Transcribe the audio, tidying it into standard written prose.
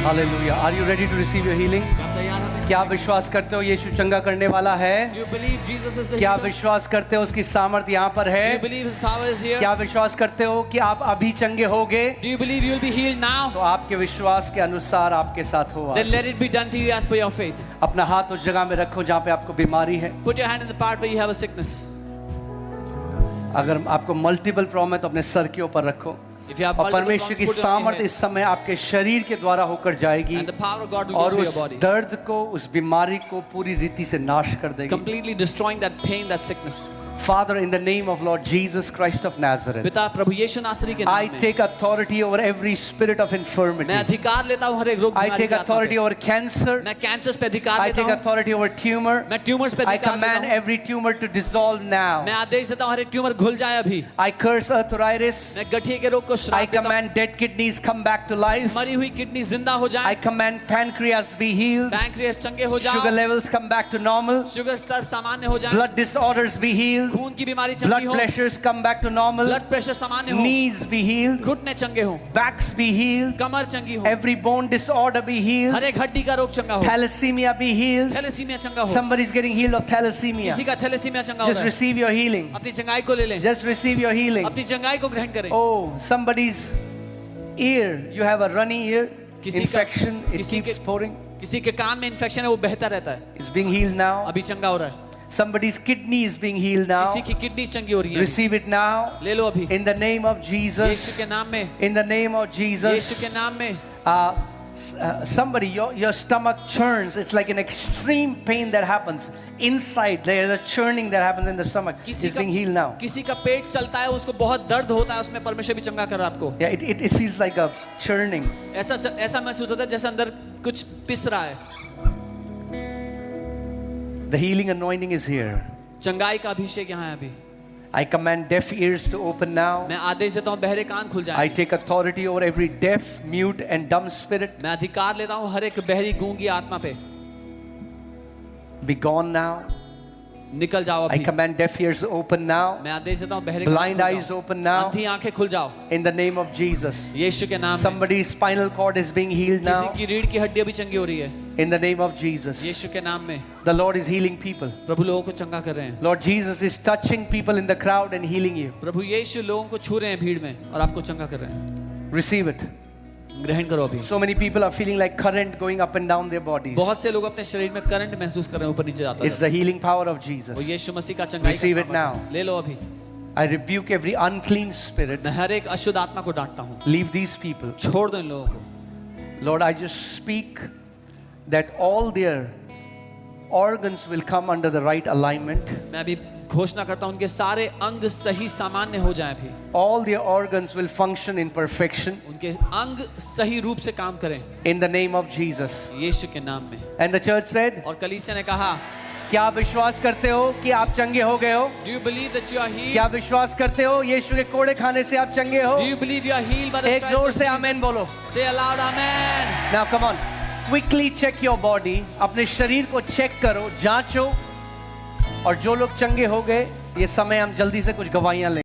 Hallelujah. Are you ready to receive your healing? क्या आप विश्वास करते हो यीशु चंगा करने वाला है? Do you believe Jesus is the क्या आप healer? विश्वास करते हो उसकी सामर्थ यहाँ पर Do you है? believe His power is here? क्या आप विश्वास करते हो कि आप अभी चंगे होगे? Do you believe you will be healed now? तो आपके विश्वास के अनुसार आपके साथ हो। Then let it be done to you as per your faith. अपना हाथ उस जगह में रखो जहाँ पे आपको बीमारी है। Put your hand in the part where you have a sickness. अगर आपको मल्टीपल प्रॉब्लम है तो अपने सर के ऊपर रखो। If you have और multiple परमेश्वर की problems, put it on your सामर्थ head. इस समय आपके शरीर के द्वारा होकर जाएगी And the power of God will go और through your उस body, दर्द को, उस बीमारी को पूरी रीति से नाश कर देगी। completely destroying that pain, that sickness. Father, in the name of Lord Jesus Christ of Nazareth, पिता प्रभु यीशु नासरी के I नाम में take authority over every spirit of infirmity. मैं अधिकार लेता हूँ हर एक रोग I बीमारी take के आत्मा authority पे। over cancer. मैं कैंसर पे अधिकार I लेता take हूँ। authority over tumor. मैं ट्यूमर्स पे I अधिकार command लेता हूँ। every tumor to dissolve now. मैं आदेश देता हूँ हर एक ट्यूमर घुल जाए अभी। I curse arthritis. मैं गठिए के रोग को I श्राप देता हूँ। command dead kidneys come back to life. मरी हुई किडनी जिंदा हो I जाए। command pancreas be healed. Pancreas चंगे हो Sugar जाओ। levels come back to normal. Sugar स्तर सामान्य हो जाए। Blood disorders be healed. खून की बीमारी Blood चंगी हो। pressures come back to normal. Blood pressure सामान्य हो। Knees be healed. घुटने चंगे हो। Backs be healed. कमर चंगी हो। Every bone disorder be healed. हर एक हड्डी का रोग चंगा हो। Thalassemia be healed. थैलेसीमिया चंगा हो। Somebody's getting healed of thalassemia. किसी का थैलेसीमिया चंगा हो Just रहा है। receive your healing. अपनी चंगाई को ले लें। Just receive your healing. अपनी चंगाई को ग्रहण करें। Oh, somebody's ear. You have a runny ear. किसी का- Infection. It किसी keeps के- pouring. किसी के कान में इन्फेक्शन है वो बहता रहता है। It's being healed now. अभी चंगा हो रहा है। Somebody's kidney is being healed now. किसी की किडनी चंगी हो रही है। Receive it now. ले लो अभी। In the name of Yeshu Jesus. के नाम में। In the name of Yeshu Jesus. के नाम में। Somebody, your stomach churns. It's like an extreme pain that happens inside. There's a churning that happens in the stomach. किसी It's being healed now. किसी का पेट चलता है उसको बहुत दर्द होता है उसमें परमेश्वर भी चंगा कर रहा है आपको। Yeah, it feels like a churning. ऐसा महसूस होता है जैसे अंदर कुछ पिस रहा है। The healing anointing is here. चंगाई का अभिषेक यहाँ है अभी। I command deaf ears to open now. मैं आदेश देता हूँ बहरे कान खुल I जाए। take authority over every deaf, mute, and dumb spirit. मैं अधिकार लेता हूँ हर एक बहरी गूंगी आत्मा पे। Be gone now. निकल जाओ I अभी। command deaf ears to open now. मैं आदेश देता हूँ बहरे Blind कान खुल eyes जाओ। open now. अंधी आंखें खुल जाओ। In the name of Jesus. यीशु के नाम में। Somebody's spinal cord is being healed किसी now. की रीढ़ की हड्डी अभी चंगी हो रही है। In the name of Jesus. यीशु के नाम में। The Lord is healing people. प्रभु लोगों को चंगा कर रहे हैं। Lord Jesus is touching people in the crowd and healing you. प्रभु यीशु लोगों को छू रहे हैं भीड़ में और आपको चंगा कर रहे हैं। Receive it. ग्रहण करो अभी। So many people are feeling like current going up and down their bodies. बहुत से लोग अपने शरीर में करंट महसूस कर रहे हैं ऊपर नीचे जाता It's है। the healing power of वो Jesus. यीशु मसीह का चंगाई Receive का it सामर्थ now. है। ले लो अभी। I rebuke every unclean spirit. मैं हर एक अशुद्ध आत्मा को डांटता हूँ। Leave these people. छोड़ दो इन लोगों को। Lord, I just speak that all their organs will come under the right alignment. मैं अभी घोषणा करता हूँ उनके सारे अंग सही सामान्य हो जाएं अभी। All their organs will function in perfection उनके अंग सही रूप से काम करें in the name of Jesus. यीशु के नाम में। And the church said, और कलीसिया ने कहा, क्या आप विश्वास करते हो कि आप चंगे हो गए हो? Do you believe that you are क्या healed? आप विश्वास करते हो यीशु के कोड़े खाने से आप चंगे हो? Do you believe you are healed by the एक stripes जोर of से Jesus? आमेन बोलो। Say aloud, Amen. Now come on, quickly check your body. अपने शरीर को चेक करो, जांचो, और जो लोग चंगे हो गए, ये समय हम जल्दी से कुछ गवाहियां लें।